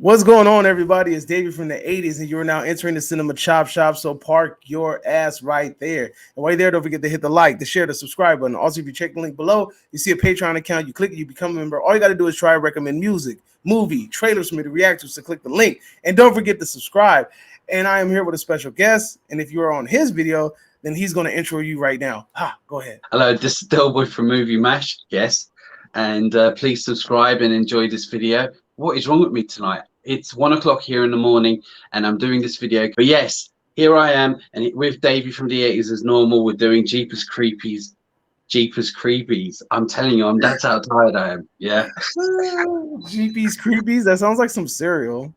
What's going on, everybody? It's David from the 80s, and you're now entering the Cinema Chop Shop, so park your ass right there. And while you're there, don't forget to hit the like, the share, the subscribe button. Also, if you check the link below, you see a Patreon account. You click it, you become a member. All you got to do is try to recommend music, movie, trailers for me to react to, so click the link. And don't forget to subscribe. And I am here with a special guest, and if you are on his video, then he's going to intro you right now. Go ahead. Hello, this is Delboy from Movie Mash, yes. And please subscribe and enjoy this video. What is wrong with me tonight? It's 1 o'clock here in the morning and I'm doing this video. But yes, here I am and with Davey from the 80s as normal. We're doing Jeepers Creepies. I'm telling you, that's how tired I am. Yeah. Jeepers Creepies? That sounds like some cereal.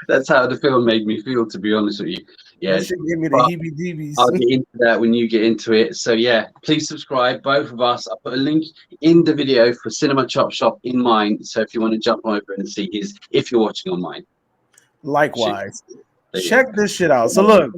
That's how the film made me feel, to be honest with you. Yeah, that shit gave me the heebie-jeebies. I'll get into that when you get into it. So yeah, please subscribe, both of us. I'll put a link in the video for Cinema Chop Shop in mine. So if you want to jump over and see his, if you're watching on mine. Likewise, check this shit out. So look,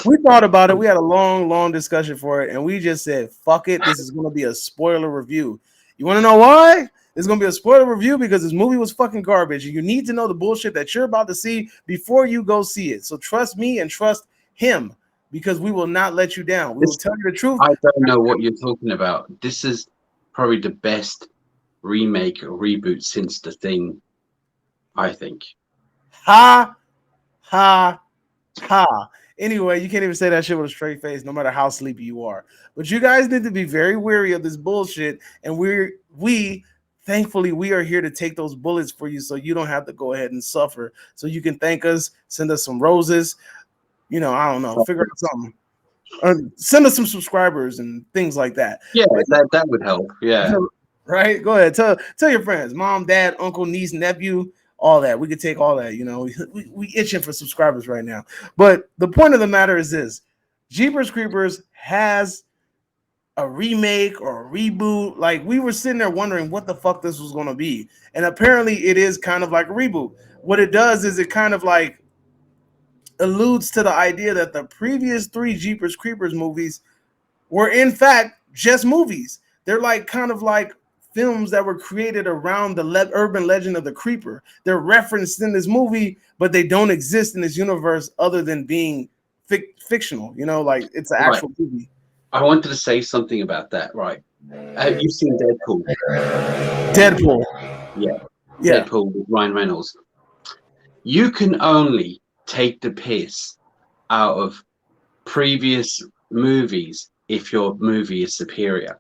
we thought about it. We had a long discussion for it, and we just said, fuck it. This is going to be a spoiler review. You want to know why? It's going to be a spoiler review because this movie was fucking garbage. And you need to know the bullshit that you're about to see before you go see it. So trust me and trust him because we will not let you down. We will tell you the truth. I don't know what you're talking about. This is probably the best remake or reboot since The Thing, I think. Ha. Anyway, you can't even say that shit with a straight face, no matter how sleepy you are. But you guys need to be very wary of this bullshit. And thankfully, we are here to take those bullets for you so you don't have to go ahead and suffer. So you can thank us, send us some roses, I don't know, figure out something. Or send us some subscribers and things like that. Yeah, that would help. Yeah. Right? Go ahead. Tell your friends, mom, dad, uncle, niece, nephew, all that. We could take all that, We itching for subscribers right now. But the point of the matter is this. Jeepers Creepers has a remake or a reboot. Like, we were sitting there wondering what the fuck this was going to be. And apparently it is kind of like a reboot. What it does is it kind of like alludes to the idea that the previous 3 Jeepers Creepers movies were in fact just movies. They're like kind of like films that were created around the urban legend of the creeper. They're referenced in this movie, but they don't exist in this universe other than being fictional, like it's an actual movie. I wanted to say something about that, right? Have you seen Deadpool? Yeah. Deadpool with Ryan Reynolds. You can only take the piss out of previous movies if your movie is superior.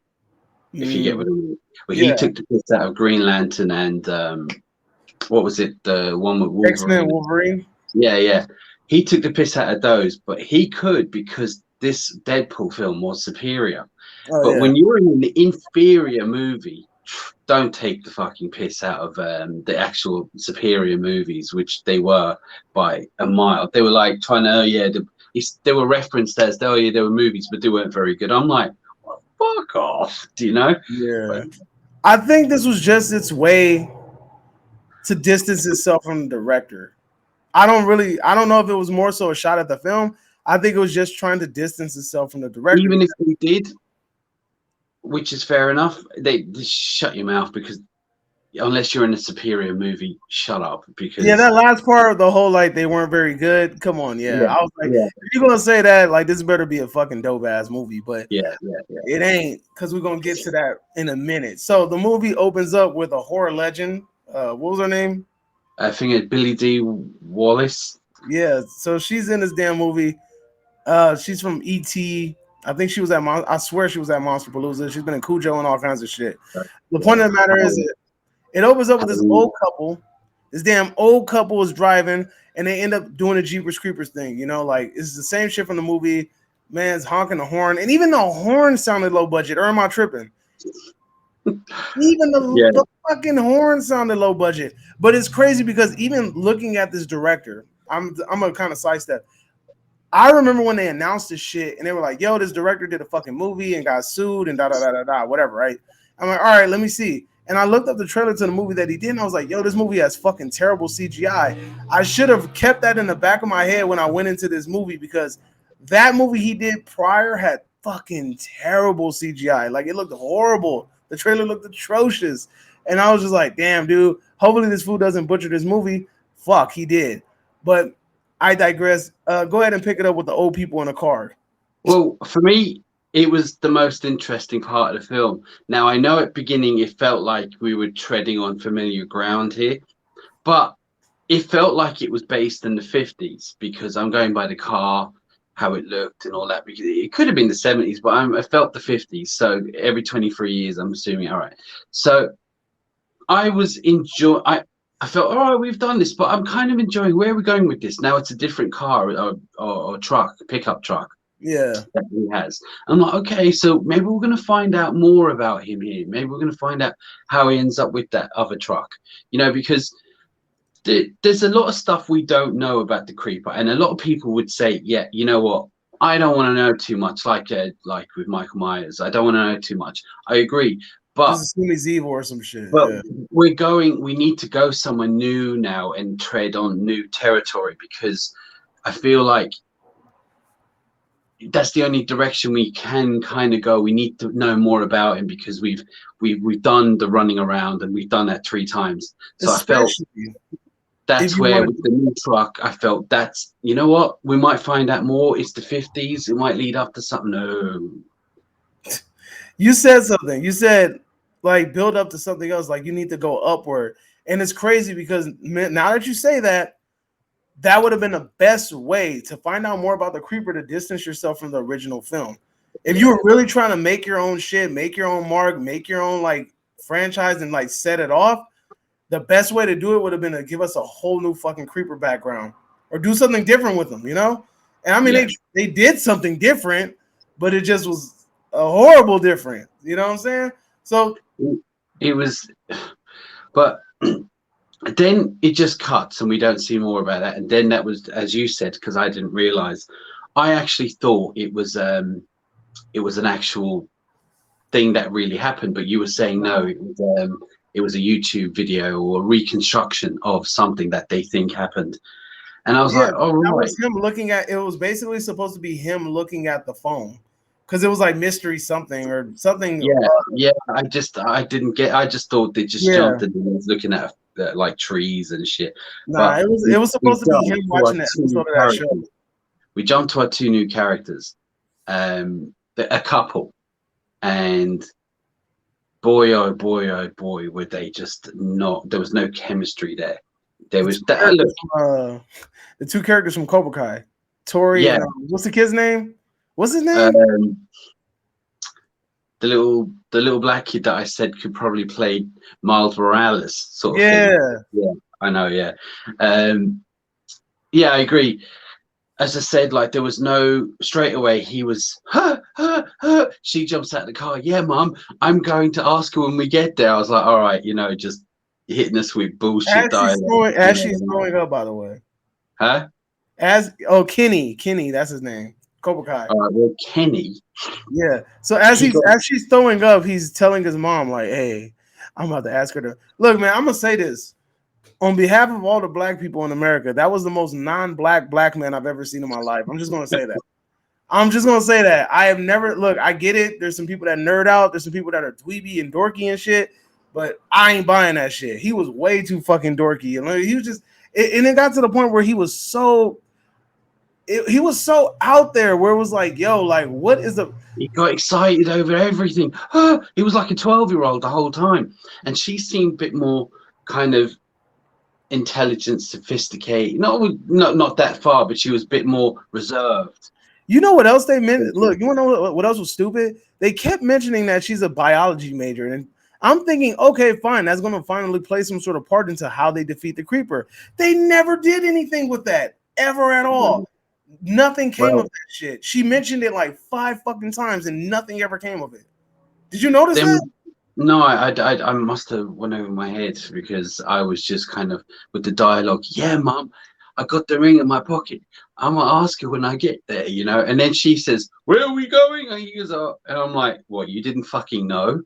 If you get what I mean. Well, he took the piss out of Green Lantern and what was it? The one with Wolverine. X-Men Wolverine. Yeah. He took the piss out of those, but he could because this Deadpool film was superior. When you're in an inferior movie, don't take the fucking piss out of the actual superior movies, which they were by a mile. They were like trying to, they were referenced as, they were movies, but they weren't very good. I'm like, well, fuck off, do you know? Yeah. I think this was just its way to distance itself from the director. I don't know if it was more so a shot at the film. I think it was just trying to distance itself from the director. Even if they did, which is fair enough, they just shut your mouth because unless you're in a superior movie, shut up. Because that last part of the whole they weren't very good. Come on, I was like, if you're gonna say that, this better be a fucking dope ass movie, but it ain't, because we're gonna get to that in a minute. So the movie opens up with a horror legend. What was her name? I think it's Billie D. Wallace. Yeah, so she's in this damn movie. She's from E.T. I think she was at I swear she was at Monsterpalooza. She's been in Cujo and all kinds of shit. The point of the matter is it opens up with this old couple. This damn old couple is driving and they end up doing a Jeepers Creepers thing. It's the same shit from the movie. Man's honking the horn, and even the horn sounded low budget. Or am I tripping? Even the fucking horn sounded low budget. But it's crazy because even looking at this director, I'm gonna kind of sidestep. I remember when they announced this shit and they were like, yo, this director did a fucking movie and got sued and whatever, right? I'm like, all right, let me see. And I looked up the trailer to the movie that he did and I was like, yo, this movie has fucking terrible CGI. I should have kept that in the back of my head when I went into this movie because that movie he did prior had fucking terrible CGI. It looked horrible. The trailer looked atrocious. And I was just like, damn, dude, hopefully this fool doesn't butcher this movie. fuck, he did. But I digress. Go ahead and pick it up with the old people in the car. Well, for me, it was the most interesting part of the film. Now, I know at beginning it felt like we were treading on familiar ground here, but it felt like it was based in the 50s because I'm going by the car, how it looked and all that. Because it could have been the 70s, but I felt the 50s. So every 23 years, I'm assuming, all right. So I was I felt, all right, we've done this, but I'm kind of enjoying where we're going with this. Now it's a different car or truck, pickup truck. Yeah. That he has. I'm like, okay, so maybe we're going to find out more about him here. Maybe we're going to find out how he ends up with that other truck, because there's a lot of stuff we don't know about the creeper, and a lot of people would say, yeah, you know what? I don't want to know too much, like with Michael Myers. I don't want to know too much. I agree, but Just assume he's evil or some shit. but Yeah. we need to go somewhere new now and tread on new territory because I feel like that's the only direction we can kind of go. We need to know more about him because we've done the running around and we've done that 3 times. So I felt Especially if that's you where want. with the new truck, I felt that's, you know what, we might find out more. It's the 50s. It might lead up to something. No. You said something. You said like build up to something else. Like you need to go upward, and it's crazy because now that you say that, that would have been the best way to find out more about the creeper to distance yourself from the original film. If you were really trying to make your own shit, make your own mark, make your own like franchise and like set it off, the best way to do it would have been to give us a whole new fucking creeper background or do something different with them, And I mean, Yeah. they did something different, but it just was a horrible different. You know what I'm saying? So It was, but then it just cuts and we don't see more about that. And then that was, as you said, because I didn't realize, I actually thought it was an actual thing that really happened, but you were saying no, it was a YouTube video or a reconstruction of something that they think happened. And I was yeah, like, oh that right. was him looking at. It was basically supposed to be him looking at the phone because it was like mystery something or something. Yeah. I didn't get. I just thought they just Yeah, jumped and was looking at like trees and shit. nah, But it was we supposed to be him jumped to our watching the two episode new of that show. characters. We jumped to our 2 new characters, a couple, and boy, oh boy, oh boy, were they just not. There was no chemistry there. There The was two that. Look, characters from the 2 characters from Cobra Kai, Tori yeah. and what's the kid's name? What's his name? Um, the little black kid that I said could probably play Miles Morales sort of thing. Yeah, Yeah, I know. Yeah, yeah, I agree. As I said, like there was no straight away. He was, she jumps out of the car. Yeah, mum, I'm going to ask her when we get there. I was like, all right, just hitting us with bullshit dialogue. as she's growing up, by the way. Huh? Kenny, that's his name. Cobra Kai. All right, well, Kenny. Yeah. So as He got, as she's throwing up, he's telling his mom, like, hey, I'm about to ask her to look, man, I'm gonna say this. On behalf of all the black people in America, that was the most non-black black man I've ever seen in my life. I'm just gonna say that. I'm just gonna say that. I have never look, I get it. There's some people that nerd out, there's some people that are dweeby and dorky and shit, but I ain't buying that shit. He was way too fucking dorky. And he was just and it got to the point where he was so out there where it was like, yo, like what is the he got excited over everything. He was like a 12-year-old the whole time, and she seemed a bit more kind of intelligent, sophisticated. Not that far, but she was a bit more reserved. You know what else they meant? Look, you want to know what else was stupid? They kept mentioning that she's a biology major, and I'm thinking, okay, fine, that's going to finally play some sort of part into how they defeat the creeper. They never did anything with that ever at all. Nothing came of that shit. She mentioned it like 5 fucking times, and nothing ever came of it. Did you notice that? No, I must have went over my head because I was just kind of with the dialogue. Yeah, mum, I got the ring in my pocket. I'm gonna ask her when I get there, And then she says, "Where are we going?" And he goes, "Oh," and I'm like, "What? You didn't fucking know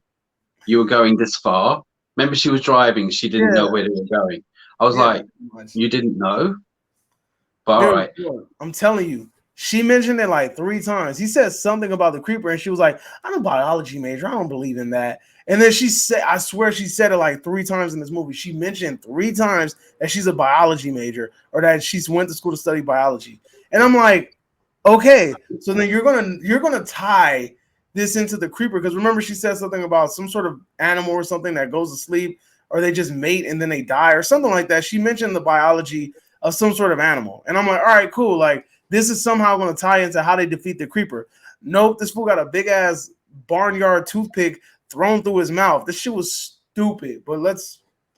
you were going this far?" Remember, she was driving. She didn't know where they were going. I was like, "You didn't know?" But all right. I'm telling you, She mentioned it like 3 times. He said something about the creeper, and she was like, "I'm a biology major. I don't believe in that." And then she said, "I swear she said it like 3 times in this movie. She mentioned 3 times that she's a biology major or that she's went to school to study biology." And I'm like, "Okay, so then you're gonna tie this into the creeper because remember she said something about some sort of animal or something that goes to sleep or they just mate and then they die or something like that." She mentioned the biology of some sort of animal, and I'm like, "All right, cool, like." This is somehow going to tie into how they defeat the creeper. Nope, this fool got a big ass barnyard toothpick thrown through his mouth. This shit was stupid. But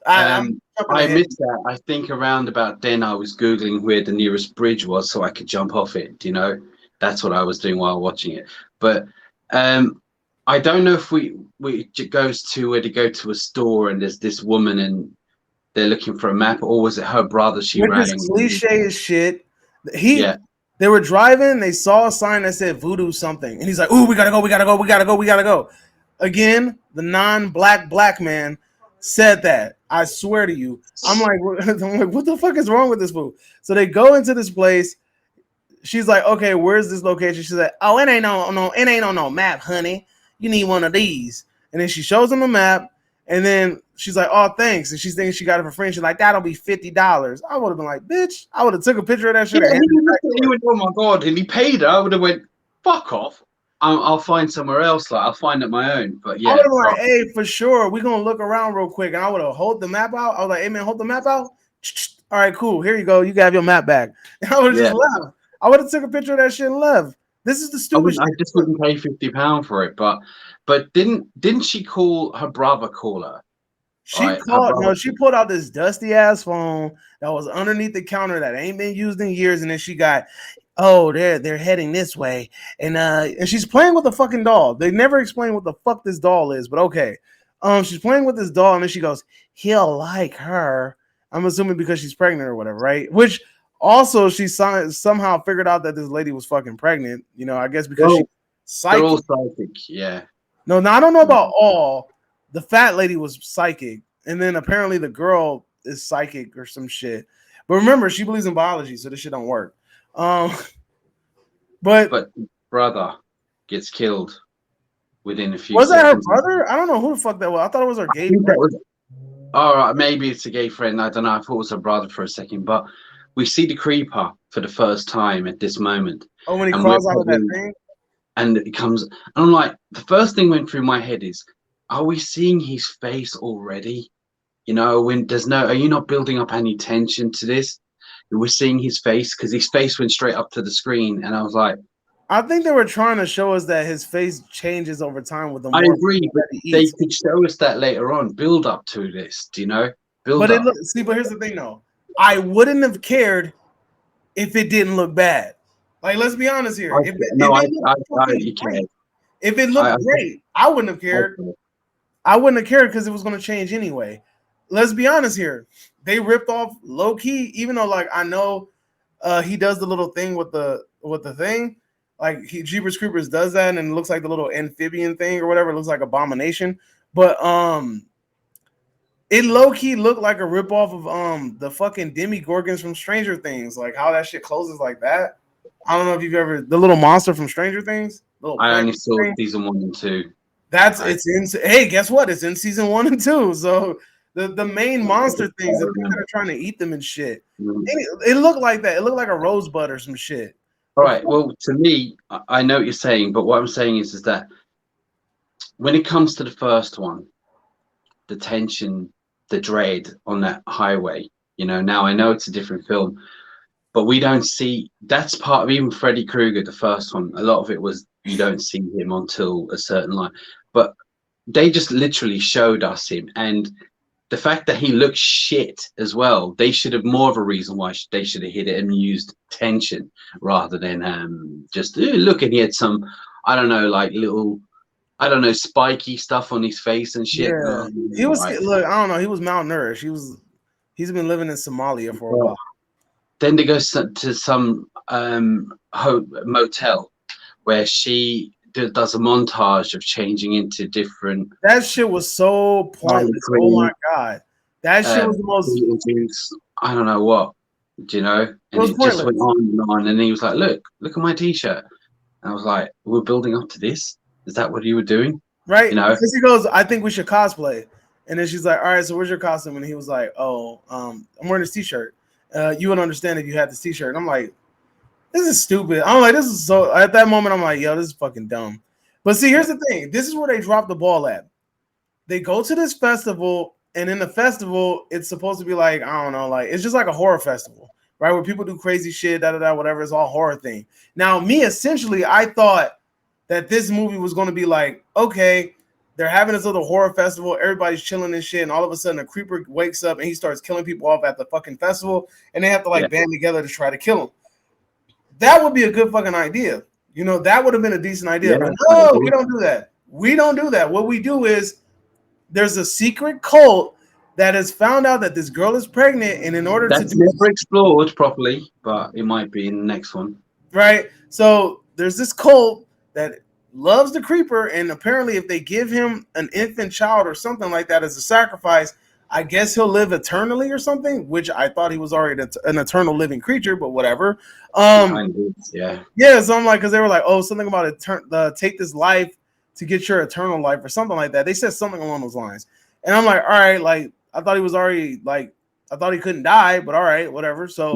I'm jumping I ahead. missed that. I think around about then I was Googling where the nearest bridge was so I could jump off it. You know, that's what I was doing while watching it. But I don't know if we it goes to where they go to a store and there's this woman and they're looking for a map, or was it her brother she Which is ran into? cliche as shit. Yeah. They were driving, they saw a sign that said voodoo something, and he's like, "Ooh, we gotta go, we gotta go, we gotta go, we gotta go." Again, the non-black man said that. I swear to you. I'm like, what the fuck is wrong with this fool? So they go into this place. She's like, "Okay, where's this location?" She's like, "Oh, it ain't on no map, honey. You need one of these." And then she shows him a map, and then she's like, "Oh, thanks." And she's thinking she got it for free. And she's like, "That'll be $50." I would have been like, "Bitch," I would have took a picture of that shit Yeah, and handed it back to he her. went, oh my god, and he paid her. I would have went, fuck off. I'll find somewhere else. Like I'll find it my own. But I would yeah, have been oh, like, "Hey, for sure, we're gonna look around real quick." And I would have hold the map out. I was like, "Hey man, hold the map out." All right, cool. Here you go. You got your map back. And I would have yeah. just left. I would have took a picture of that shit and left. This is the stupid I shit. just wouldn't pay £50 for it. But didn't she call her brother? Call her. She Right, her called brother. no, she pulled out this dusty ass phone that was underneath the counter that ain't been used in years, and then she got, "Oh, they're heading this way," and she's playing with a fucking doll. They never explain what the fuck this doll is, but okay. She's playing with this doll, and then she goes, "He'll like her." I'm assuming because she's pregnant or whatever, right? Which also she somehow figured out that this lady was fucking pregnant. You know, I guess because she Well, they're all psychic. psychic. Yeah. No, I don't know about all. The fat lady was psychic, and then apparently the girl is psychic or some shit. But remember, she believes in biology, so this shit don't work. Um, but But brother gets killed within a few was that her seconds. brother? I don't know who the fuck that was. I thought it was her I gay think that friend. was all right. Maybe it's a gay friend. I don't know. I thought it was her brother for a second. But we see the creeper for the first time at this moment, Oh, when he and we're crawls out of that probably thing. and it comes. And I'm like, the first thing went through my head is, are we seeing his face already? You know, when there's no, are you not building up any tension to this? We're seeing his face because his face went straight up to the screen, and I was like, I think they were trying to show us that his face changes over time with the I more agree, but that he they eats. could show us that later on. Build up to this, do you know? Build But up. but here's the thing though. I wouldn't have cared if it didn't look bad. Like, let's be honest here. If No, it looked fucking you great, can't. if it I, looked great, I wouldn't have I, cared. I wouldn't have cared because it was going to change anyway. Let's be honest here. They ripped off low key, even though like I know he does the little thing with the thing. Like Jeepers Creepers does that, and it looks like the little amphibian thing or whatever. It looks like Abomination, but it low key looked like a rip off of the fucking Demigorgons from Stranger Things, like how that shit closes like that. I don't know if you've ever the little monster from Stranger Things, little I plant only saw thing. season 1 and 2. That's I, it's in. Hey, guess what? It's in season 1 and 2. So the main monster things, the things that remember. are trying to eat them and shit. Mm. It looked like that. It looked like a rosebud or some shit. All But right. Well, to me, I know what you're saying, but what I'm saying is that when it comes to the first one, the tension, the dread on that highway, you know, now I know it's a different film, but we don't see that's part of even Freddy Krueger, the first one. A lot of it was you don't see him until a certain line, but they just literally showed us him, and the fact that he looks shit as well. They should have more of a reason why they should have hit it and used tension rather than just look. And he had some, I don't know, like little, I don't know, spiky stuff on his face and shit. yeah, Oh, he was right. look. I don't know. He was malnourished. He's been living in Somalia for a while. Then they go to some motel where she does a montage of changing into different That shit was so Harley pointless. Oh my Quinn, god, that shit was the most. juice, I don't know what. Do you know? It And was it just went pointless, on and on. And he was like, look at my t-shirt. And I was like, we're building up to this. Is that what you were doing? right? You know? Because he goes, I think we should cosplay. And then she's like, all right, so where's your costume? And he was like, oh, I'm wearing this t-shirt. You would understand if you had this t-shirt. And I'm like, this is stupid. I'm like, this is so. At that moment, I'm like, yo, this is fucking dumb. But see, here's the thing. This is where they drop the ball at. They go to this festival, and in the festival, it's supposed to be like, I don't know, like it's just like a horror festival, right? Where people do crazy shit, da da da, whatever. It's all horror thing. Now, me essentially, I thought that this movie was going to be like, okay, they're having this little horror festival, everybody's chilling and shit, and all of a sudden a creeper wakes up and he starts killing people off at the fucking festival, and they have to like band together to try to kill him. That would be a good fucking idea. You know, that would have been a decent idea. But no, we don't do that. We don't do that. What we do is there's a secret cult that has found out that this girl is pregnant, and in order That's to do never explored properly, but it might be in the next one. Right? So there's this cult that loves the creeper, and apparently if they give him an infant child or something like that as a sacrifice, I guess he'll live eternally or something, which I thought he was already an eternal living creature, but whatever. Yeah, so I'm like, because they were like, oh, something about take this life to get your eternal life or something like that. They said something along those lines. And I'm like, all right, like, I thought he was already, like, I thought he couldn't die, but all right, whatever. So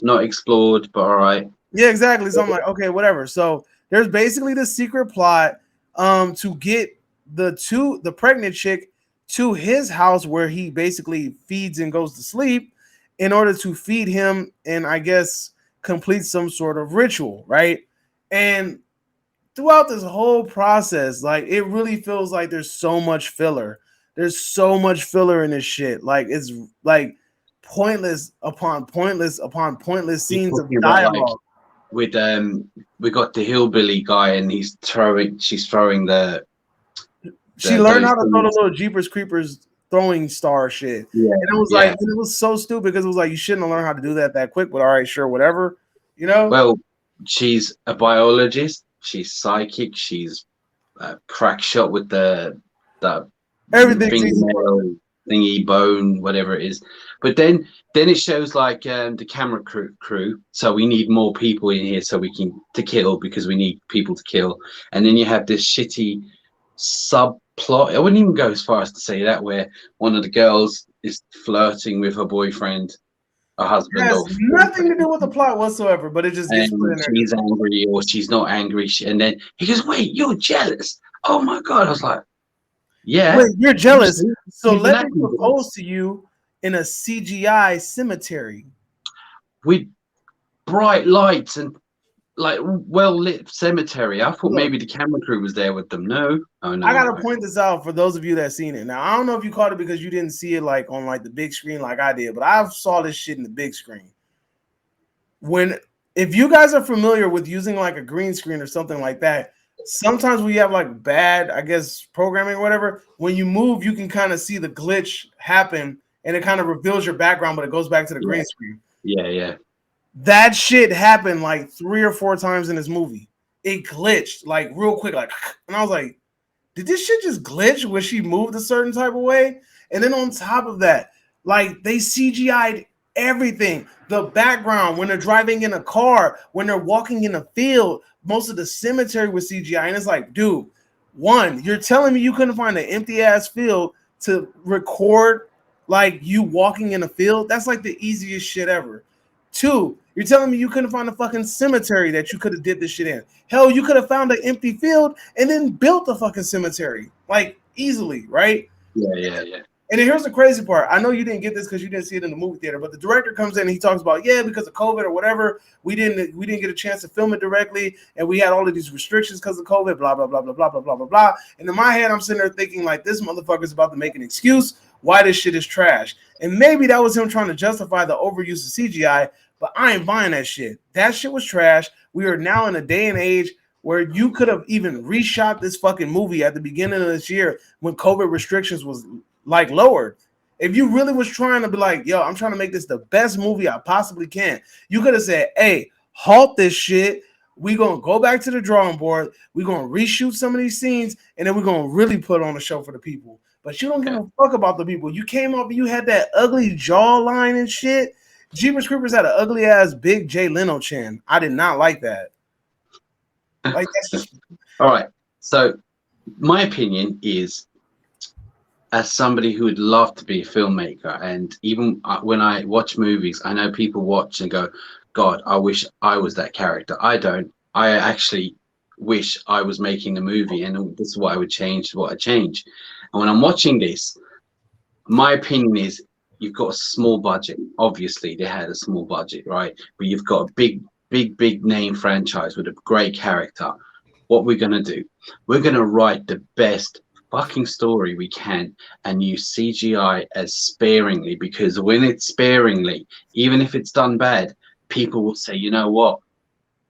not explored, but all right. Yeah, exactly. So I'm like, okay, whatever. So there's basically the secret plot to get the pregnant chick to his house where he basically feeds and goes to sleep in order to feed him and I guess complete some sort of ritual, right? And throughout this whole process, like it really feels like there's so much filler. There's so much filler in this shit. Like it's like pointless upon pointless upon pointless scenes of dialogue. With we got the hillbilly guy and she's throwing the she learned how to throw the little Jeepers Creepers throwing star shit. Yeah, and it was like, and it was so stupid because it was like you shouldn't have learned how to do that quick, but all right, sure, whatever, you know. Well, she's a biologist, she's psychic, she's a crack shot with the everything fingernail thingy bone, whatever it is. But then it shows like the camera crew. So we need more people in here so we can to kill because we need people to kill. And then you have this shitty subplot. I wouldn't even go as far as to say that, where one of the girls is flirting with her boyfriend, her husband. It has nothing to do with the plot whatsoever, but it just gets put in there. She's angry or she's not angry. And then he goes, "Wait, you're jealous? Oh my god!" I was like, "Yeah, wait, you're jealous." So let me propose to you in a CGI cemetery with bright lights and like well lit cemetery. I thought maybe the camera crew was there with them. No, oh no. I gotta point this out for those of you that seen it. Now I don't know if you caught it because you didn't see it like on like the big screen like I did, but I saw this shit in the big screen. If you guys are familiar with using like a green screen or something like that, sometimes when you have like bad, I guess, programming or whatever, when you move, you can kind of see the glitch happen and it kind of reveals your background, but it goes back to the green screen. Yeah. That shit happened like 3 or 4 times in this movie. It glitched like real quick, like, and I was like, did this shit just glitch when she moved a certain type of way? And then on top of that, like they CGI'd everything. The background, when they're driving in a car, when they're walking in a field, most of the cemetery was CGI. And it's like, dude, one, you're telling me you couldn't find an empty ass field to record like you walking in a field? That's like the easiest shit ever. 2, you're telling me you couldn't find a fucking cemetery that you could have did this shit in. Hell, you could have found an empty field and then built a fucking cemetery, like easily, right? Yeah. And then here's the crazy part. I know you didn't get this because you didn't see it in the movie theater, but the director comes in and he talks about, because of COVID or whatever, we didn't get a chance to film it directly, and we had all of these restrictions because of COVID, blah, blah, blah, blah, blah, blah, blah, blah, blah. And in my head, I'm sitting there thinking, like, this motherfucker's about to make an excuse why this shit is trash. And maybe that was him trying to justify the overuse of CGI, but I ain't buying that shit. That shit was trash. We are now in a day and age where you could have even reshot this fucking movie at the beginning of this year when COVID restrictions was like lowered. If you really was trying to be like, yo, I'm trying to make this the best movie I possibly can, you could have said, hey, halt this shit. We're going to go back to the drawing board. We're going to reshoot some of these scenes, and then we're going to really put on a show for the people. But you don't give a fuck about the people. You came up and you had that ugly jawline and shit. Jeepers Creepers had an ugly ass big Jay Leno chin. I did not like that. Like that's just All right. So my opinion is, as somebody who would love to be a filmmaker, and even when I watch movies, I know people watch and go, God, I wish I was that character. I don't. I actually wish I was making the movie, and this is what I would change, what I change. And when I'm watching this, my opinion is, you've got a small budget. Obviously, they had a small budget, right? But you've got a big name franchise with a great character. What we're gonna do? We're gonna write the best fucking story we can and use CGI as sparingly, because when it's sparingly, even if it's done bad, people will say, you know what?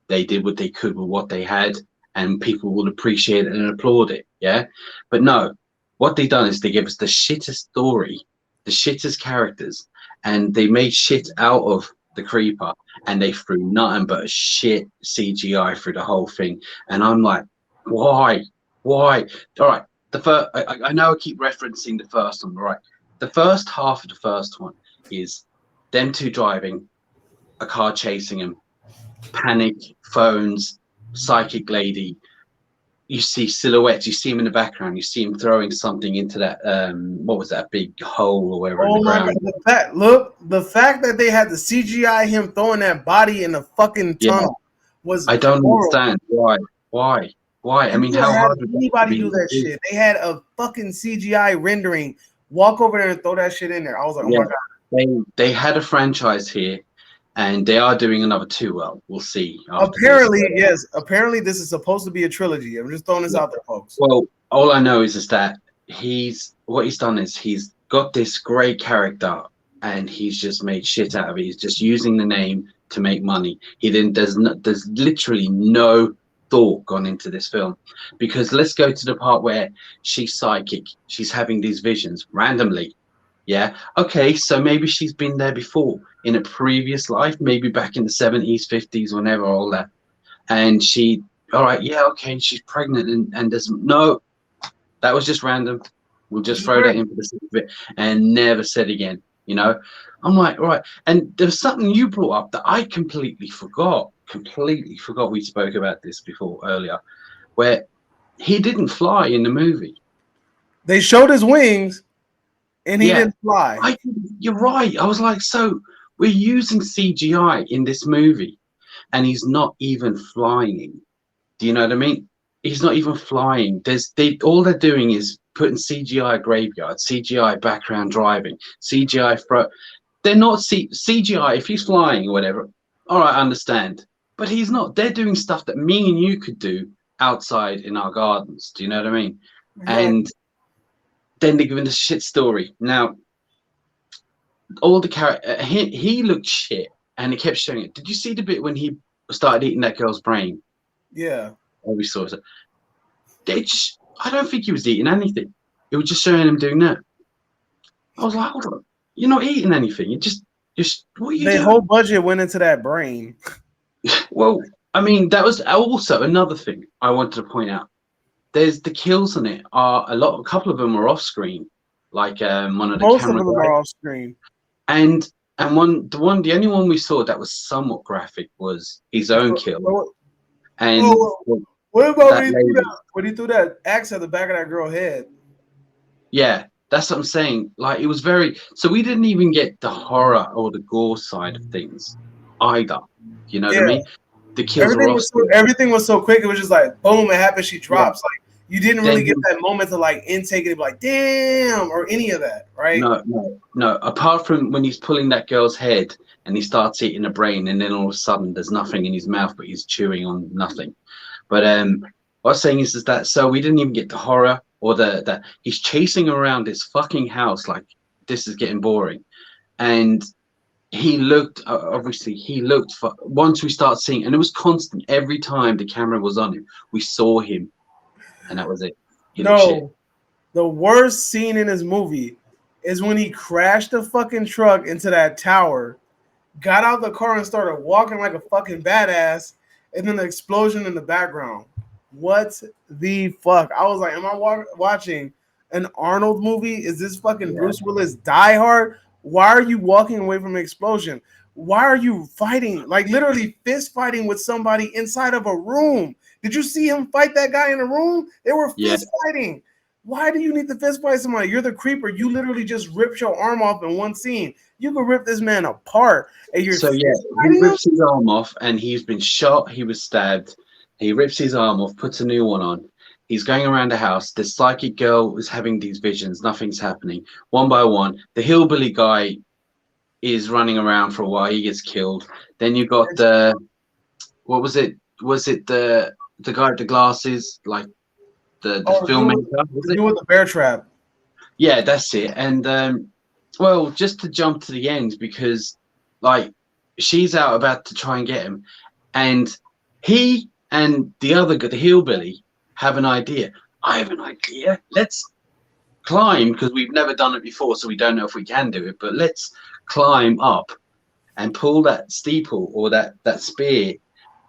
They did what they could with what they had, and people will appreciate it and applaud it. Yeah. But no, what they done is they gave us the shittest story, the shittest characters, and they made shit out of the creeper, and they threw nothing but shit CGI through the whole thing. And I'm like, why? Why? All right. The first, I know I keep referencing the first one, right? The first half of the first one is them two driving, a car chasing them, panic, phones, psychic lady. You see silhouettes. You see him in the background. You see him throwing something into that. What was that big hole or whatever in the oh my god. ground? The fact that they had the CGI him throwing that body in the fucking Yeah, tunnel was I don't horrible. understand why. I You mean, could how have hard would that anybody be do to that do? shit. They had a fucking CGI rendering. Walk over there and throw that shit in there. I was like, oh Yeah, my god. they had a franchise here, and they are doing another two. Well, we'll see after this. Apparently, yes. Apparently, this is supposed to be a trilogy. I'm just throwing this Yeah. out there, folks. Well, all I know is that what he's done is he's got this great character, and he's just made shit out of it. He's just using the name to make money. He then there's literally no thought gone into this film, because let's go to the part where she's psychic. She's having these visions randomly. Yeah. Okay. So maybe she's been there before in a previous life, maybe back in the 70s, 50s, whenever, all that. And she, all right, yeah, okay, she's pregnant, and there's no, that was just random. We'll just throw that in for the sake of it, and never said again. You know, I'm like, all right. And there's something you brought up that I completely forgot. Completely forgot we spoke about this before earlier, where he didn't fly in the movie. They showed his wings, and he Yeah, didn't fly. you're right. I was like, so we're using CGI in this movie, and he's not even flying. Do you know what I mean? He's not even flying. All they're doing is putting CGI graveyard, CGI background driving, CGI front. They're not CGI. If he's flying or whatever, all right, I understand. But he's not. They're doing stuff that me and you could do outside in our gardens. Do you know what I mean? Right. And then they're giving us a shit story. Now, all the character, he looked shit, and he kept showing it. Did you see the bit when he started eating that girl's brain? Yeah. Oh, we saw it. I don't think he was eating anything. It was just showing him doing that. I was like, hold on, you're not eating anything. You just what are you Their doing? whole budget went into that brain. Well, I mean, that was also another thing I wanted to point out. There's the kills in it are a couple of them are off screen, like one of the Most of camera them guys, are off screen. and the only one we saw that was somewhat graphic was his own kill, and What about that lady. when he threw that axe at the back of that girl's head? Yeah, that's what I'm saying. Like, it was very. So we didn't even get the horror or the gore side of things either. You know what I Yeah. mean? The kills were off screen. Everything was so quick. It was just like boom, it happened. She Yeah. drops. Like you didn't really get that moment to like intake it, like damn, or any of that, right? No. Apart from when he's pulling that girl's head and he starts eating her brain, and then all of a sudden there's nothing in his mouth, but he's chewing on nothing. But what I'm saying is that so we didn't even get the horror or the he's chasing around his fucking house like this is getting boring, and he looked obviously he looked for once we start seeing, and it was constant every time the camera was on him, we saw him, and that was it. He looked shit. No, the worst scene in this movie is when he crashed the fucking truck into that tower, got out the car and started walking like a fucking badass, and then the explosion in the background. What the fuck? I was like, am I watching an Arnold movie? Is this fucking Yeah. Bruce Willis Die Hard? Why are you walking away from an explosion? why are you fighting? Like literally fist fighting with somebody inside of a room. Did you see him fight that guy in the room? They were Yeah. fist fighting. Why do you need to fist fight somebody? You're the creeper. You literally just ripped your arm off in one scene. You could rip this man apart, and you're So fist yeah, he fighting him. rips his arm off, and he's been shot. He was stabbed. He rips his arm off, puts a new one on. He's going around the house. The psychic girl is having these visions. Nothing's happening. One by one, the hillbilly guy is running around for a while. He gets killed. Then you got the what was it? Was it the guy with the glasses, like the Oh, filmmaker? Was the it? dude with the bear trap. Yeah, that's it. And well, just to jump to the end because like she's out about to try and get him, and he and the other guy, the hillbilly, have an idea. I have an idea. Let's climb because we've never done it before, so we don't know if we can do it. But let's climb up and pull that steeple or that spear,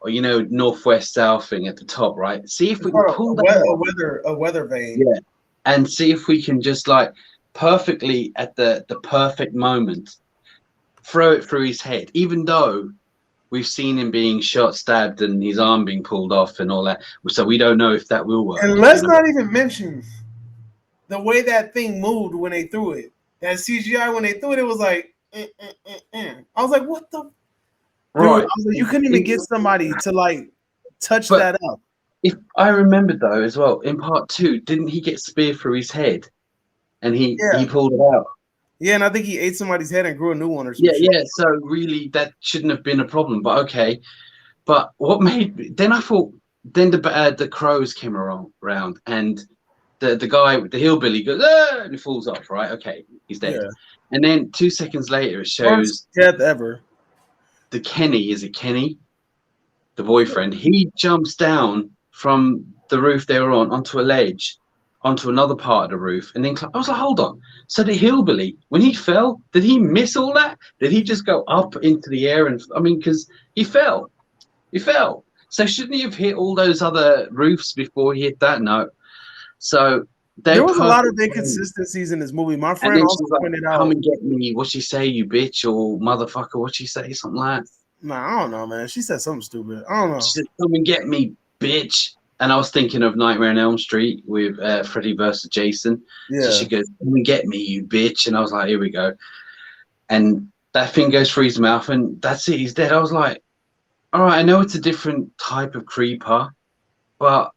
or northwest south thing at the top, right? See if It's we can called pull that up. a weather vane. Yeah, and see if we can just like perfectly at the perfect moment throw it through his head, even though we've seen him being shot, stabbed, and his arm being pulled off and all that. So we don't know if that will work. And let's not even mention the way that thing moved when they threw it. That CGI when they threw it, it was like, I was like, what the? Dude, Right. I was like, you couldn't even get somebody to like touch But that up. if I remember though, as well, in part 2, didn't he get spear through his head, and he Yeah. pulled it out? Yeah, and I think he ate somebody's head and grew a new one or Yeah, something. yeah. So really, that shouldn't have been a problem. But okay. But what made then I thought then the crows came around and the guy with the hillbilly goes and he falls off. Right? Okay, he's dead. Yeah. And then 2 seconds later, it Worst shows death ever. the Kenny. Is it Kenny? The boyfriend. He jumps down from the roof they were on onto a ledge, onto another part of the roof, and then I was like, hold on. So the hillbilly, when he fell, did he miss all that? Did he just go up into the air? And I mean, because he fell. He fell. So shouldn't he have hit all those other roofs before he hit that? No. So There they're was a lot perfect. of inconsistencies in this movie. My And friend then also she's like, pointed come out. and get me. What she say, you bitch or motherfucker? What she say? Something like that. Nah, I don't know, man. She said something stupid. I don't know. She said, come and get me, bitch. And I was thinking of Nightmare on Elm Street with Freddy versus Jason. Yeah. So she goes, come and get me, you bitch. And I was like, here we go. And that thing goes through his mouth, and that's it. He's dead. I was like, all right, I know it's a different type of creeper, but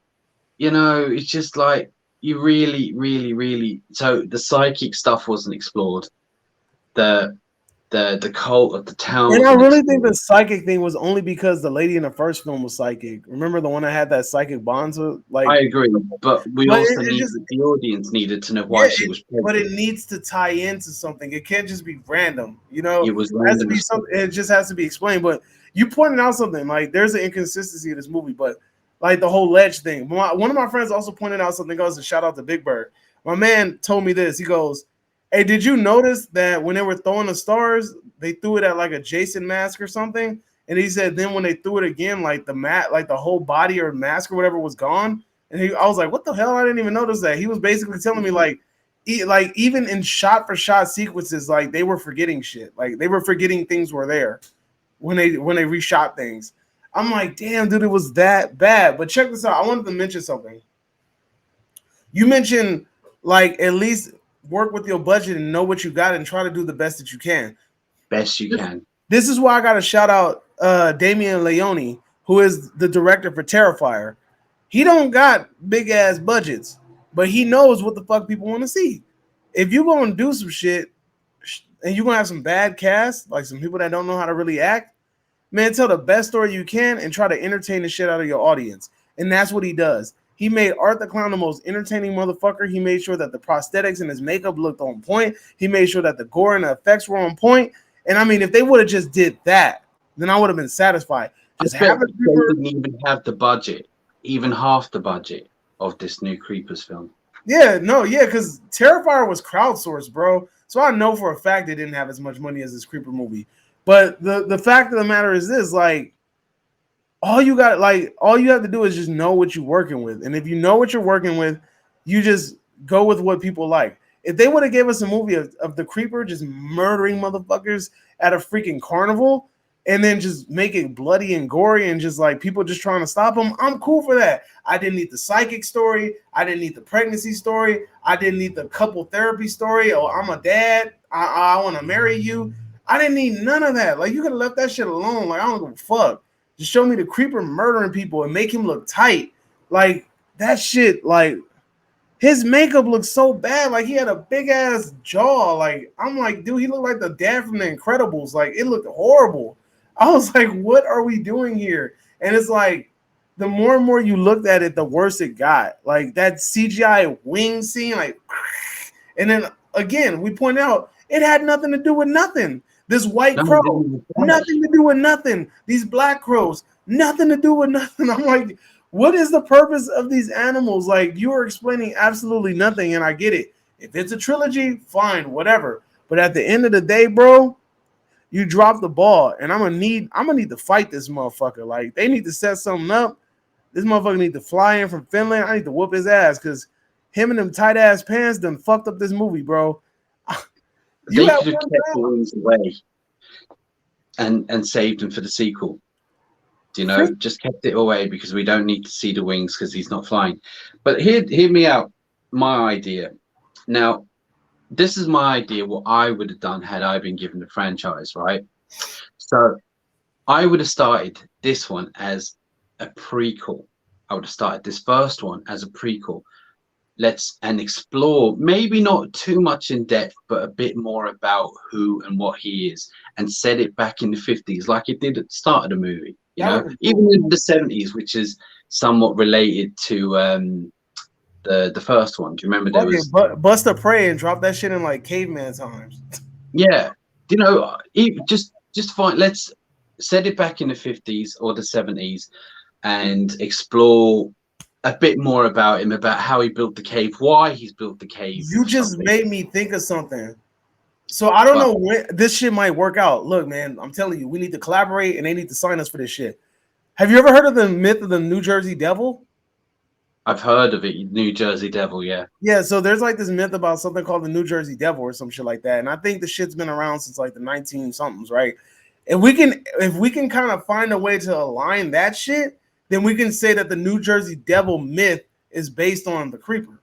it's just like you really, really, really. So the psychic stuff wasn't explored. The cult of the town And I wasn't really think explored. the psychic thing was only because the lady in the first film was psychic. Remember the one that had that psychic bonds with? Like, I agree, but we but also it just, the audience needed to know why yeah, she was but pregnant. it needs to tie into something. It can't just be random. It It was has to random be as fuck. something. It just has to be explained. But you pointed out something like there's an inconsistency in this movie, but like the whole ledge thing. One of my friends also pointed out something else. And shout out to Big Bird. My man told me this. He goes, "Hey, did you notice that when they were throwing the stars, they threw it at like a Jason mask or something?" And he said, then when they threw it again, like the mat, like the whole body or mask or whatever was gone. And I was like, what the hell? I didn't even notice that. He was basically telling me like even in shot for shot sequences, like they were forgetting shit. Like they were forgetting things were there when they reshot things. I'm like, damn, dude, it was that bad. But check this out. I wanted to mention something. You mentioned like at least work with your budget and know what you got and try to do the best that you can. Best you can. This is why I got to shout out Damian Leone, who is the director for Terrifier. He don't got big ass budgets, but he knows what the fuck people want to see. If you're going to do some shit and you're going to have some bad cast, like some people that don't know how to really act, man, tell the best story you can and try to entertain the shit out of your audience. And that's what he does. He made Art the Clown the most entertaining motherfucker. He made sure that the prosthetics and his makeup looked on point. He made sure that the gore and the effects were on point. And I mean, if they would have just did that, then I would have been satisfied. Just have They didn't even have the budget, even half the budget of this new Creepers film. Yeah, no, yeah, because Terrifier was crowdsourced, bro. So I know for a fact they didn't have as much money as this Creeper movie. But the fact of the matter is this, like, all you have to do is just know what you're working with. And if you know what you're working with, you just go with what people like. If they would have gave us a movie of the creeper just murdering motherfuckers at a freaking carnival, and then just make it bloody and gory and just like people just trying to stop him, I'm cool for that. I didn't need the psychic story. I didn't need the pregnancy story. I didn't need the couple therapy story. Oh, I'm a dad. I want to marry you. I didn't need none of that. Like, you could have left that shit alone. Like, I don't give a fuck. Just show me the creeper murdering people and make him look tight. Like, that shit, like, his makeup looks so bad. Like, he had a big ass jaw. Like, I'm like, dude, he looked like the dad from The Incredibles. Like, it looked horrible. I was like, what are we doing here? And it's like, the more and more you looked at it, the worse it got. Like, that CGI wing scene, like, and then again, we point out it had nothing to do with nothing. This white crow, nothing to do with nothing. These black crows, nothing to do with nothing. I'm like, what is the purpose of these animals? Like, you are explaining absolutely nothing, and I get it. If it's a trilogy, fine, whatever. But at the end of the day, bro, you drop the ball, and I'm gonna need to fight this motherfucker. Like, they need to set something up. This motherfucker need to fly in from Finland. I need to whoop his ass because him and them tight ass pants done fucked up this movie, bro. They could have kept the wings away and saved them for the sequel. You know, just kept it away because we don't need to see the wings because he's not flying. But hear me out. My idea. Now, this is my idea. What I would have done had I been given the franchise, right? So I would have started this one as a prequel. I would have started this first one as a prequel. And explore, maybe not too much in depth, but a bit more about who and what he is, and set it back in the 50s like it did at the start of the movie. You know, even in the 70s, which is somewhat related to the first one. Do you remember there was Bust a Prey and drop that shit in like caveman times? Yeah, you know, just fine. Let's set it back in the 50s or the 70s and explore a bit more about him, about how he built the cave, why he's built the cave. You just made me think of something. So I don't know when this shit might work out. Look, man, I'm telling you, we need to collaborate and they need to sign us for this shit. Have you ever heard of the myth of the New Jersey Devil? I've heard of it, New Jersey Devil, yeah. Yeah, so there's like this myth about something called the New Jersey Devil or some shit like that. And I think the shit's been around since like the 19-somethings, right? If we can kind of find a way to align that shit, then we can say that the New Jersey Devil myth is based on the creeper.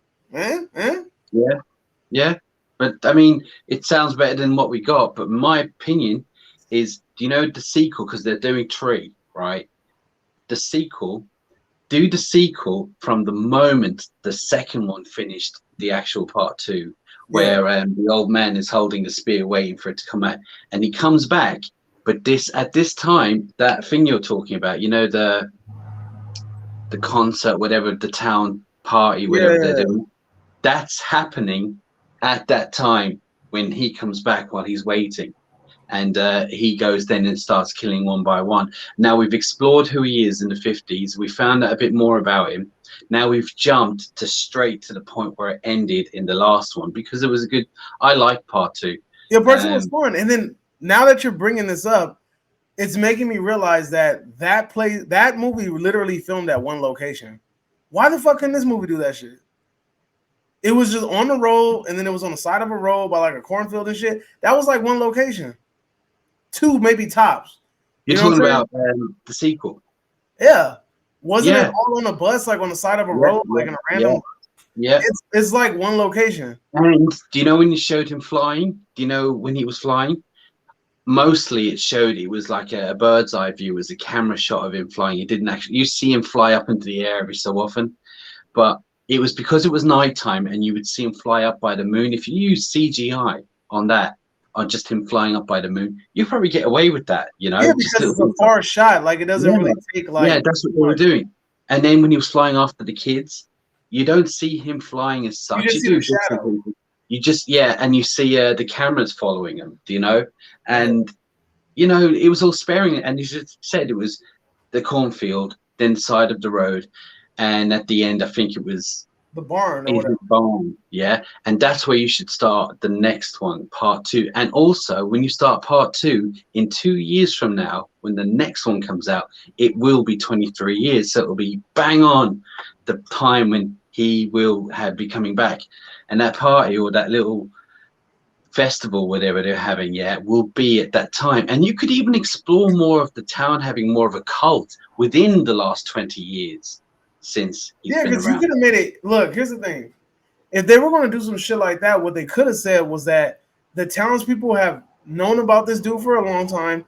Yeah. But I mean, it sounds better than what we got. But my opinion is, do you know the sequel? Because they're doing 3, right? The sequel, do the sequel from the moment the second one finished the actual part 2, where the old man is holding the spear waiting for it to come out, and he comes back. But at this time, that thing you're talking about, you know, the concert, whatever, the town party, whatever they're doing, that's happening at that time when he comes back while he's waiting. And he goes then and starts killing one by one. Now we've explored who he is in the 50s. We found out a bit more about him. Now we've jumped straight to the point where it ended in the last one, because it was I like part 2. Yeah, part 2 was fun. And then now that you're bringing this up, it's making me realize that movie literally filmed at one location. Why the fuck couldn't this movie do that shit? It was just on the road, and then it was on the side of a road by like a cornfield and shit. That was like one location. 2 maybe tops. You're talking about the sequel? Yeah. Wasn't it all on a bus, like on the side of a road, like in a random? Yeah. It's like one location. And do you know when you showed him flying? Do you know when he was flying? Mostly it was like a bird's eye view, as a camera shot of him flying. You didn't actually, you see him fly up into the air every so often, but it was because it was nighttime and you would see him fly up by the moon. If you use CGI on that, on just him flying up by the moon, you probably get away with that, you know? Yeah, because it's a far shot. Like, it doesn't really take like... Yeah, that's what they were doing. And then when he was flying after the kids, you don't see him flying as such. You just see the shadow. You just, and you see the cameras following him, you know? And, you know, it was all sparing. And you just said it was the cornfield, then side of the road. And at the end, I think it was the barn. Yeah. And that's where you should start the next one, part 2. And also, when you start part 2, in 2 years from now, when the next one comes out, it will be 23 years. So it'll be bang on the time when he will be coming back, and that party or that little festival, whatever they're having, will be at that time. And you could even explore more of the town having more of a cult within the last 20 years since he's been because you around. could have made it. Look, here's the thing: if they were going to do some shit like that, what they could have said was that the townspeople have known about this dude for a long time.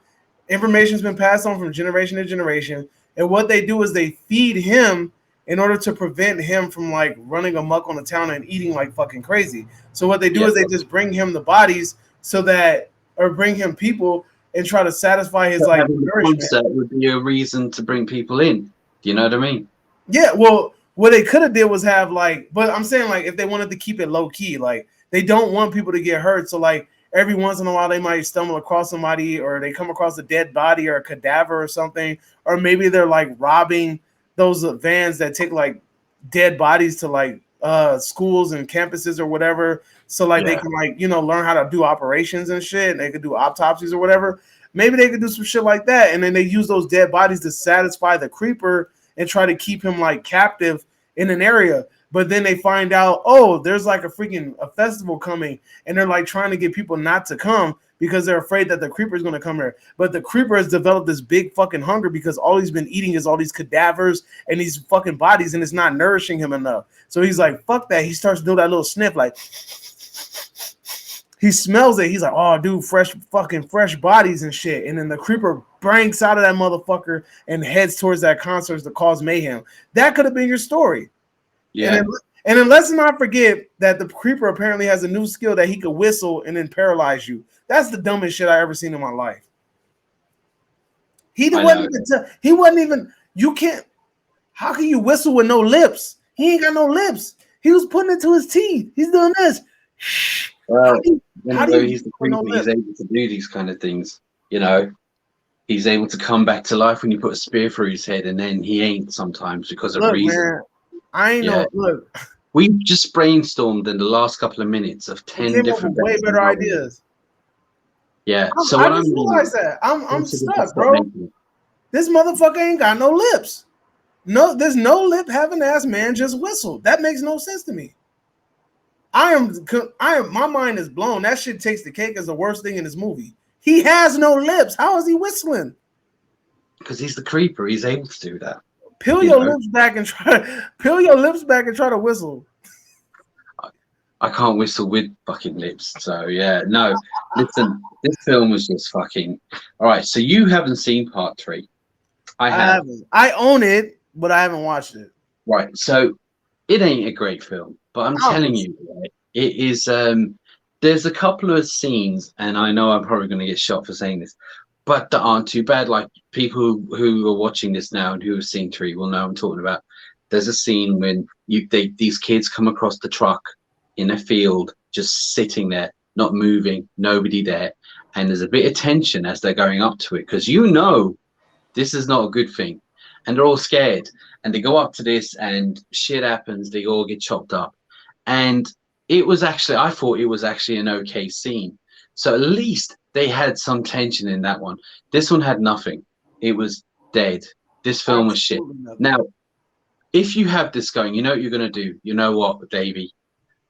Information's been passed on from generation to generation, and what they do is they feed him in order to prevent him from like running amok on the town and eating like fucking crazy. So what they do is they just bring him the bodies so that, or bring him people and try to satisfy his like nourishment. That would be a reason to bring people in. Do you know what I mean? Yeah, well, what they could have did was have like, but I'm saying like if they wanted to keep it low key, like they don't want people to get hurt. So like every once in a while they might stumble across somebody, or they come across a dead body or a cadaver or something, or maybe they're like robbing those vans that take like dead bodies to like schools and campuses or whatever, so like they can like, you know, learn how to do operations and shit, and they could do autopsies or whatever. Maybe they could do some shit like that, and then they use those dead bodies to satisfy the creeper and try to keep him like captive in an area. But then they find out, oh, there's like a festival coming, and they're like trying to get people not to come because they're afraid that the creeper is going to come here. But the creeper has developed this big fucking hunger because all he's been eating is all these cadavers and these fucking bodies, and it's not nourishing him enough. So he's like, fuck that. He starts to do that little sniff, like he smells it. He's like, oh, dude, fresh bodies and shit. And then the creeper breaks out of that motherfucker and heads towards that concert to cause mayhem. That could have been your story. Yeah. And then let's not forget that the creeper apparently has a new skill that he could whistle and then paralyze you. That's the dumbest shit I ever seen in my life. He wasn't even. You can't. How can you whistle with no lips? He ain't got no lips. He was putting it to his teeth. He's doing this. Well, he's the creeper. He's able to do these kind of things. You know, he's able to come back to life when you put a spear through his head, and then he ain't sometimes because of reason. Man, I ain't know. Look, we just brainstormed in the last couple of minutes of 10 different way better ideas. Yeah, so I just realized that I'm stuck, bro. This motherfucker ain't got no lips. No, there's no lip having ass man just whistle. That makes no sense to me. I am. My mind is blown. That shit takes the cake as the worst thing in this movie. He has no lips. How is he whistling? Because he's the creeper. He's able to do that. Peel your lips back and try to whistle. I can't whistle with fucking lips. So yeah, no. Listen, this film was just fucking. All right, so you haven't seen part 3. I haven't. I own it, but I haven't watched it. Right, so it ain't a great film, but I'm telling you, right, it is. There's a couple of scenes, and I know I'm probably going to get shot for saying this, but that aren't too bad. Like people who are watching this now and who have seen 3 will know I'm talking about. There's a scene when these kids come across the truck in a field, just sitting there, not moving, nobody there, and there's a bit of tension as they're going up to it because you know this is not a good thing, and they're all scared, and they go up to this, and shit happens. They all get chopped up, and I thought it was actually an okay scene. So at least they had some tension in that one. This one had nothing. It was dead. This film was shit. Now, if you have this going, you know what you're going to do. You know what, Davey?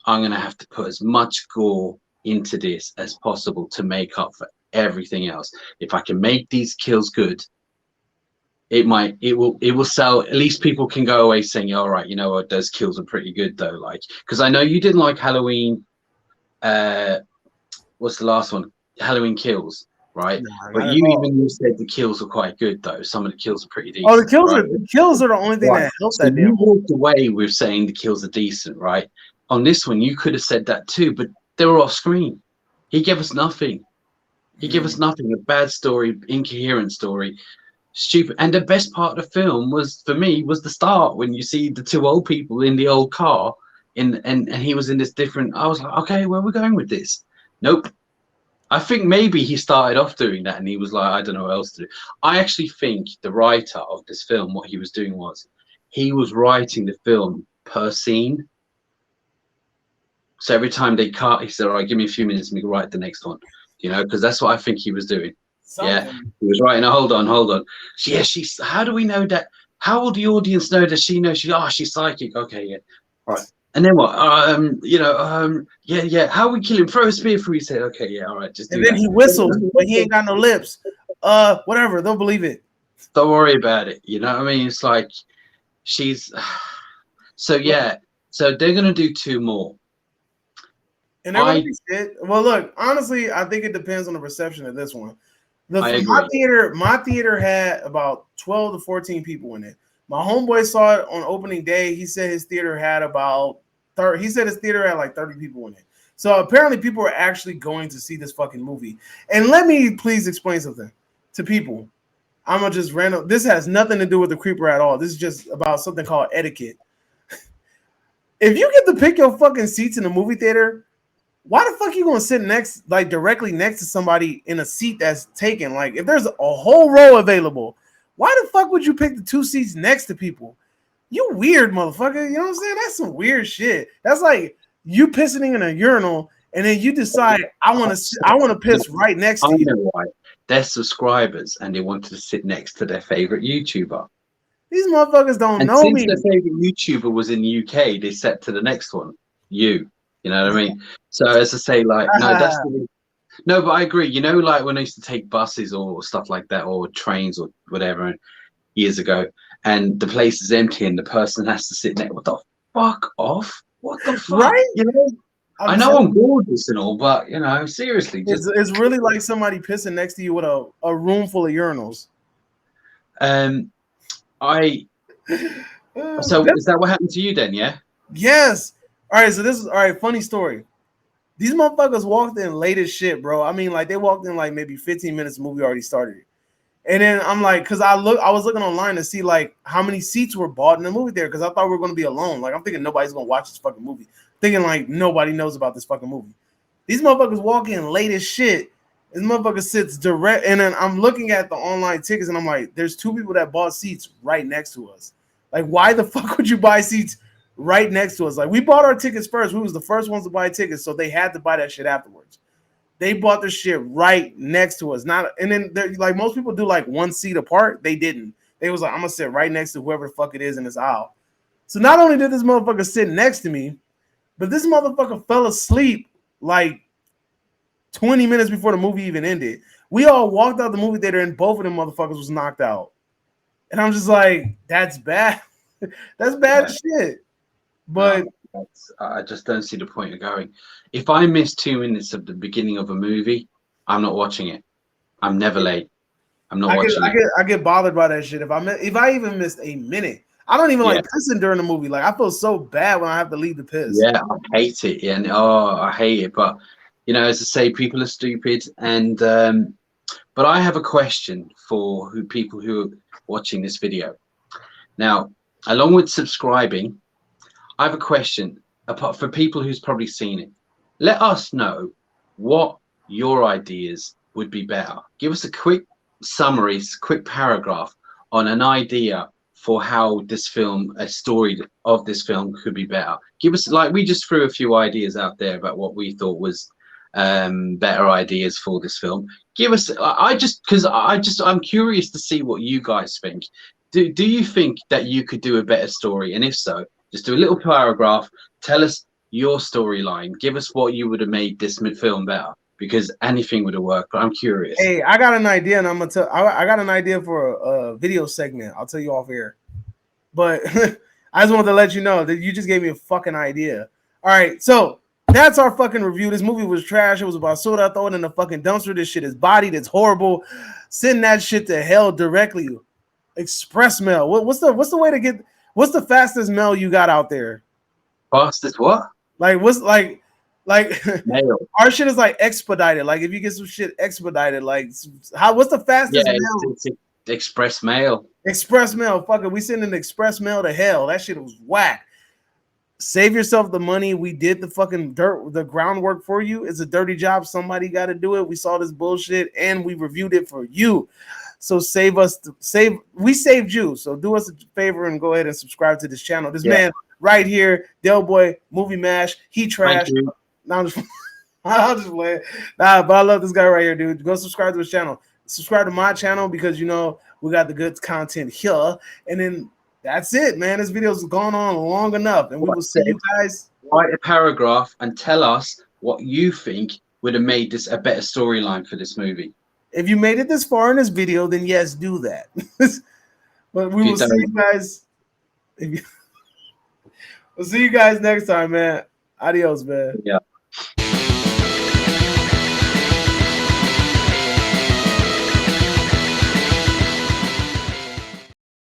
I'm going to have to put as much gore into this as possible to make up for everything else. If I can make these kills good, it will sell. At least people can go away saying, all right, you know what, those kills are pretty good though. Like, because I know you didn't like Halloween. What's the last one? Halloween Kills, right? No, but you said the kills are quite good though. Some of the kills are pretty decent. Oh, the kills are the only thing that helps that. You walked away with saying the kills are decent, right? On this one, you could have said that too, but they were off screen. He gave us nothing. He gave us nothing. A bad story, incoherent story, stupid. And the best part of the film was, for me, was the start when you see the 2 old people in the old car, and he was in this different. I was like, okay, where are we going with this? Nope. I think maybe he started off doing that, and he was like, I don't know what else to do. I actually think the writer of this film, what he was doing was, he was writing the film per scene. So every time they cut, he said, all right, give me a few minutes and we can write the next one. You know, because that's what I think he was doing. Yeah, he was writing. Hold on. Yeah, how do we know that? How will the audience know that she knows she's psychic? Okay, yeah. Right. And then what? Yeah. How we kill him? Throw a spear through. He said, okay, yeah, all right, just And do then that. he whistles, but he ain't got no lips. Whatever, they'll believe it. Don't worry about it. You know what I mean? It's like she's. So yeah. So they're gonna do 2 more. And they're gonna be shit. Well, look, honestly, I think it depends on the reception of this one. I agree. My theater had about 12 to 14 people in it. My homeboy saw it on opening day. He said his theater had about 30. He said his theater had like 30 people in it. So apparently people are actually going to see this fucking movie. And let me please explain something to people. I'm gonna just random. This has nothing to do with the creeper at all. This is just about something called etiquette. If you get to pick your fucking seats in the movie theater, why the fuck you gonna sit directly next to somebody in a seat that's taken? Like, if there's a whole row available, why the fuck would you pick the 2 seats next to people? You weird motherfucker. You know what I'm saying? That's some weird shit. That's like you pissing in a urinal and then you decide I want to piss right next to you. I know why. They're subscribers and they wanted to sit next to their favorite YouTuber. These motherfuckers don't know since me. Their favorite YouTuber was in the UK, they set to the next one. You know what I mean? So as I say, like, no, but I agree. You know, like when I used to take buses or stuff like that, or trains or whatever years ago, and the place is empty and the person has to sit next. What the fuck off? What the fuck? Right? You know, I know I'm gorgeous and all, but you know, seriously, it's really like somebody pissing next to you with a room full of urinals. So is that what happened to you then? Yeah. Yes. All right. So this is all right. Funny story. These motherfuckers walked in late as shit, bro. I mean, like they walked in like maybe 15 minutes. The movie already started. And then I'm like, because I was looking online to see like how many seats were bought in the movie there, because I thought we were going to be alone. Like I'm thinking nobody's going to watch this fucking movie. Thinking like nobody knows about this fucking movie. These motherfuckers walk in late as shit. This motherfucker sits direct, and then I'm looking at the online tickets, and I'm like, there's 2 people that bought seats right next to us. Like, why the fuck would you buy seats right next to us? Like, we bought our tickets first. We was the first ones to buy tickets, so they had to buy that shit afterwards. They bought their shit right next to us. And then like most people do like 1 seat apart. They didn't. They was like, I'm gonna sit right next to whoever the fuck it is in this aisle. So not only did this motherfucker sit next to me, but this motherfucker fell asleep like 20 minutes before the movie even ended. We all walked out the movie theater and both of them motherfuckers was knocked out. And I'm just like, that's bad. That's bad shit. But I just don't see the point of going. If I miss 2 minutes of the beginning of a movie, I'm not watching it. I'm never late. I'm not watching it. I get bothered by that shit. If I even missed a minute, I don't even like pissing during the movie. Like I feel so bad when I have to leave the piss. Yeah, I hate it. And I hate it. But you know, as I say, people are stupid. And but I have a question for people who are watching this video. Now, along with subscribing, I have a question apart for people who's probably seen it. Let us know what your ideas would be better. Give us a quick summary, quick paragraph on an idea for how this film, a story of this film could be better. Give us, like, we just threw a few ideas out there about what we thought was better ideas for this film. Give us, I'm curious to see what you guys think. Do you think that you could do a better story? And if so, just do a little paragraph. Tell us your storyline. Give us what you would have made this film better, because anything would have worked. But I'm curious. Hey, I got an idea, and I'm gonna tell. I got an idea for a video segment. I'll tell you off air. But I just wanted to let you know that you just gave me a fucking idea. All right, so that's our fucking review. This movie was trash. It was about soda. Throw it in the fucking dumpster. This shit is bodied. It's horrible. Send that shit to hell directly. Express mail. What's the way to get? What's the fastest mail you got out there? Fastest what? Like what's like mail. Our shit is like expedited. Like if you get some shit expedited, like what's the fastest mail? It's express mail. Express mail. Fuck it. We send an express mail to hell. That shit was whack. Save yourself the money. We did the fucking the groundwork for you. It's a dirty job. Somebody got to do it. We saw this bullshit and we reviewed it for you. So we saved you. So do us a favor and go ahead and subscribe to this channel. This man right here, Del Boy, Movie Mash, he trash. I'll just play it. Nah, but I love this guy right here, dude. Go subscribe to his channel. Subscribe to my channel because you know we got the good content here. And then That's it, man. This video's gone on long enough, and we will see you guys. Write a paragraph and tell us what you think would have made this a better storyline for this movie. If you made it this far in this video, then yes, do that. But we will see you guys. We'll see you guys next time, man. Adios, man. Yeah.